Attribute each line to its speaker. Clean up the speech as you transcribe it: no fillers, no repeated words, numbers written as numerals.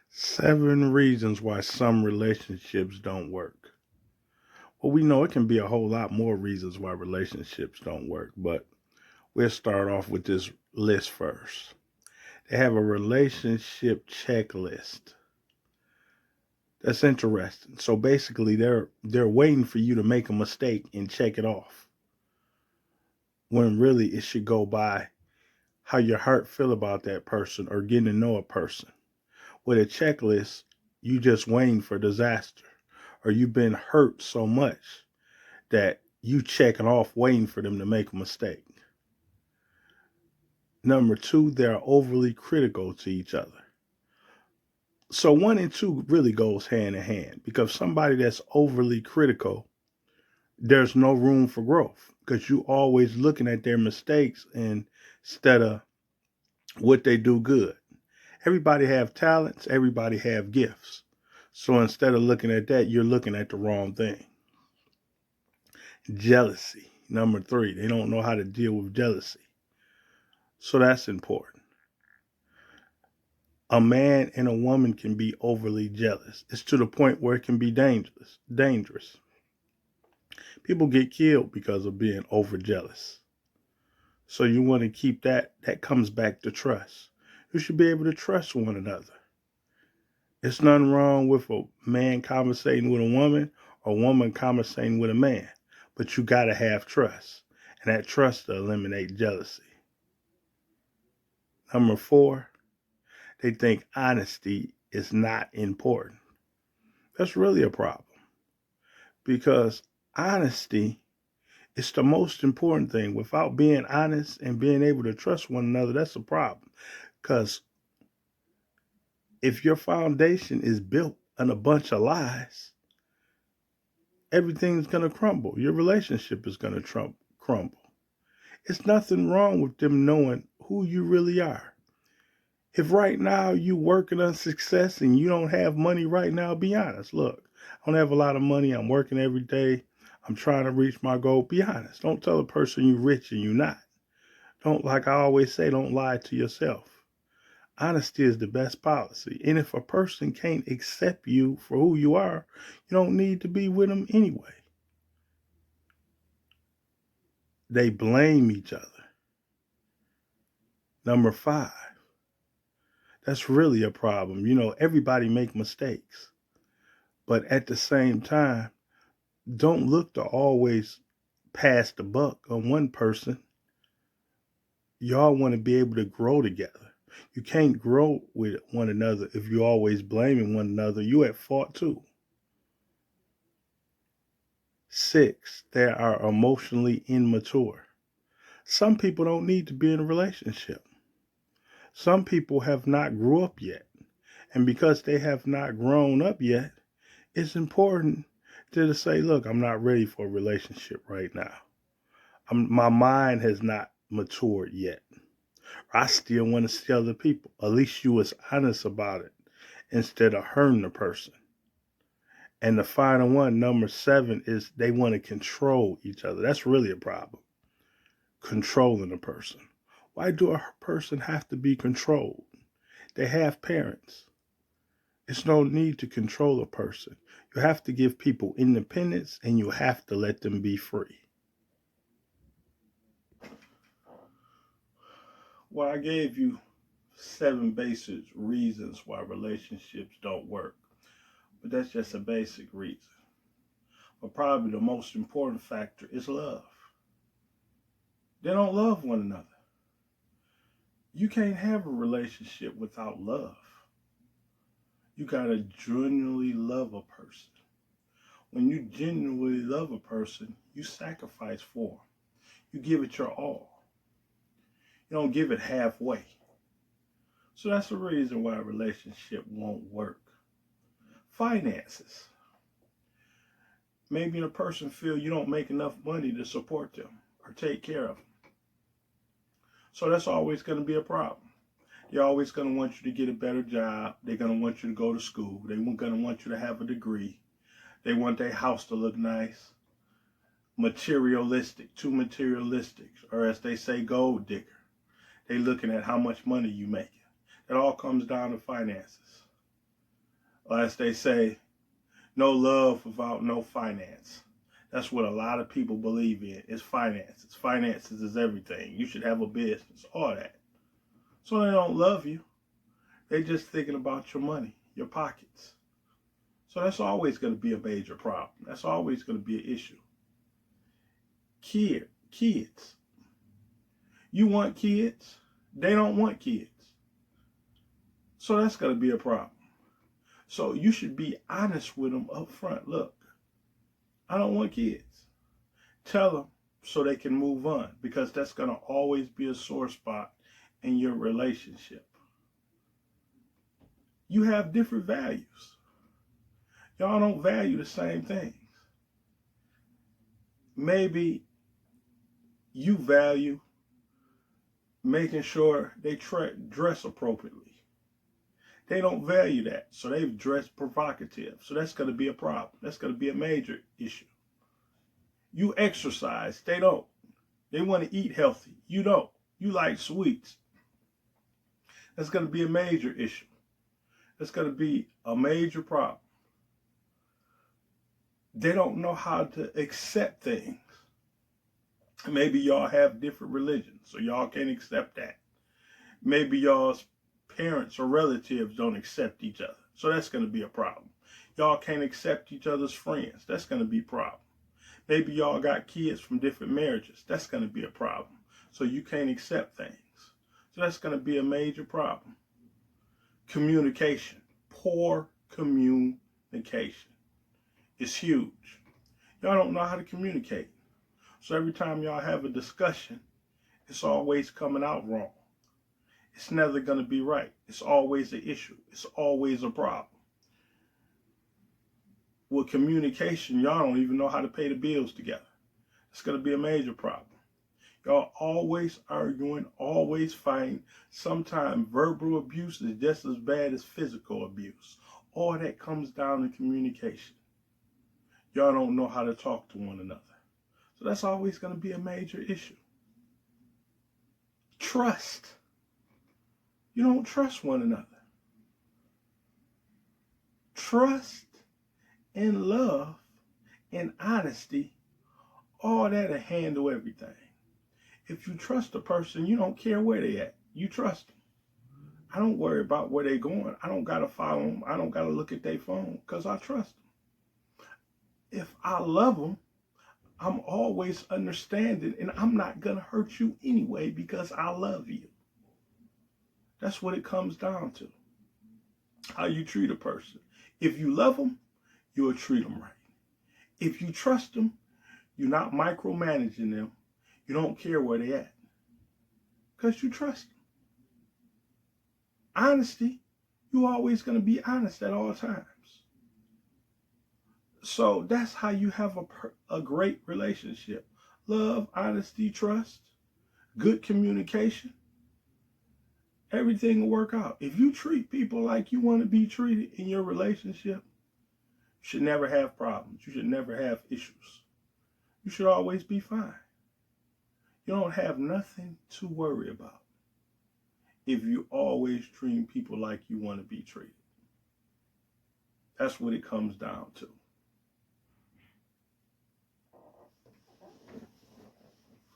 Speaker 1: 7 reasons why some relationships don't work. Well, we know it can be a whole lot more reasons why relationships don't work, but we'll start off with this list first. They have a relationship checklist. That's interesting. So basically they're waiting for you to make a mistake and check it off. When really it should go by how your heart feel about that person or getting to know a person. With a checklist, you just waiting for disaster. Or you've been hurt so much that you checking off waiting for them to make a mistake. Number two, they're overly critical to each other. So one and two really goes hand in hand because somebody that's overly critical, there's no room for growth because you always looking at their mistakes instead of what they do good. Everybody have talents, everybody have gifts. So instead of looking at that, you're looking at the wrong thing. Jealousy. Number three, they don't know how to deal with jealousy. So that's important. A man and a woman can be overly jealous. It's to the point where it can be dangerous. Dangerous. People get killed because of being over jealous. So you want to keep that. That comes back to trust. You should be able to trust one another. It's nothing wrong with a man conversating with a woman or a woman conversating with a man. But you got to have trust. And that trust to eliminate jealousy. Number four, they think honesty is not important. That's really a problem because honesty is the most important thing. Without being honest and being able to trust one another, that's a problem. Because if your foundation is built on a bunch of lies, everything's going to crumble. Your relationship is going to crumble. It's nothing wrong with them knowing who you really are. If right now you working on success and you don't have money right now, be honest. Look, I don't have a lot of money. I'm working every day. I'm trying to reach my goal. Be honest. Don't tell a person you're rich and you're not. Don't, like I always say, don't lie to yourself. Honesty is the best policy. And if a person can't accept you for who you are, you don't need to be with them anyway. They blame each other. Number five, that's really a problem. Everybody make mistakes. But at the same time, don't look to always pass the buck on one person. Y'all want to be able to grow together. You can't grow with one another if you're always blaming one another. You at fault too. Six, they are emotionally immature. Some people don't need to be in a relationship. Some people have not grew up yet. And because they have not grown up yet, it's important to say, look, I'm not ready for a relationship right now. My mind has not matured yet. I still want to see other people. At least you was honest about it instead of hurting the person. And the final one, number seven, is they want to control each other. That's really a problem. Controlling a person. Why do a person have to be controlled? They have parents. It's no need to control a person. You have to give people independence and you have to let them be free. Well, I gave you 7 basic reasons why relationships don't work, but that's just a basic reason. But probably the most important factor is love. They don't love one another. You can't have a relationship without love. You gotta genuinely love a person. When you genuinely love a person, you sacrifice for them. You give it your all. You don't give it halfway. So that's the reason why a relationship won't work. Finances. Maybe a person feel you don't make enough money to support them or take care of them. So that's always going to be a problem. They're always going to want you to get a better job. They're going to want you to go to school. They're going to want you to have a degree. They want their house to look nice. Materialistic, too materialistic, or as they say, gold digger. They looking at how much money you making. It all comes down to finances. Or as they say, no love without no finance. That's what a lot of people believe in, is finances. Finances is everything. You should have a business, all that. So they don't love you. They're just thinking about your money, your pockets. So that's always going to be a major problem. That's always going to be an issue. Kids. You want kids, they don't want kids. So that's going to be a problem. So you should be honest with them up front. Look, I don't want kids. Tell them so they can move on, because that's going to always be a sore spot in your relationship. You have different values. Y'all don't value the same things. Maybe you value making sure they dress appropriately. They don't value that, so they've dressed provocative. So that's going to be a problem. That's going to be a major issue. You exercise. They don't. They want to eat healthy. You don't. You like sweets. That's going to be a major issue. That's going to be a major problem. They don't know how to accept things. Maybe y'all have different religions, so y'all can't accept that. Maybe y'all's parents or relatives don't accept each other, so that's going to be a problem. Y'all can't accept each other's friends. That's going to be a problem. Maybe y'all got kids from different marriages. That's going to be a problem. So you can't accept things. So that's going to be a major problem. Communication. Poor communication is huge. Y'all don't know how to communicate. So every time y'all have a discussion, it's always coming out wrong. It's never going to be right. It's always an issue. It's always a problem. With communication, y'all don't even know how to pay the bills together. It's going to be a major problem. Y'all always arguing, always fighting. Sometimes verbal abuse is just as bad as physical abuse. All that comes down to communication. Y'all don't know how to talk to one another. So that's always going to be a major issue. Trust. You don't trust one another. Trust and love and honesty, all that'll handle everything. If you trust a person, you don't care where they at. You trust them. I don't worry about where they going. I don't got to follow them. I don't got to look at their phone, because I trust them. If I love them, I'm always understanding, and I'm not going to hurt you anyway because I love you. That's what it comes down to. How you treat a person. If you love them, you'll treat them right. If you trust them, you're not micromanaging them. You don't care where they at, because you trust them. Honesty, you're always going to be honest at all times. So that's how you have a great relationship. Love, honesty, trust, good communication. Everything will work out. If you treat people like you want to be treated in your relationship, you should never have problems. You should never have issues. You should always be fine. You don't have nothing to worry about if you always treat people like you want to be treated. That's what it comes down to.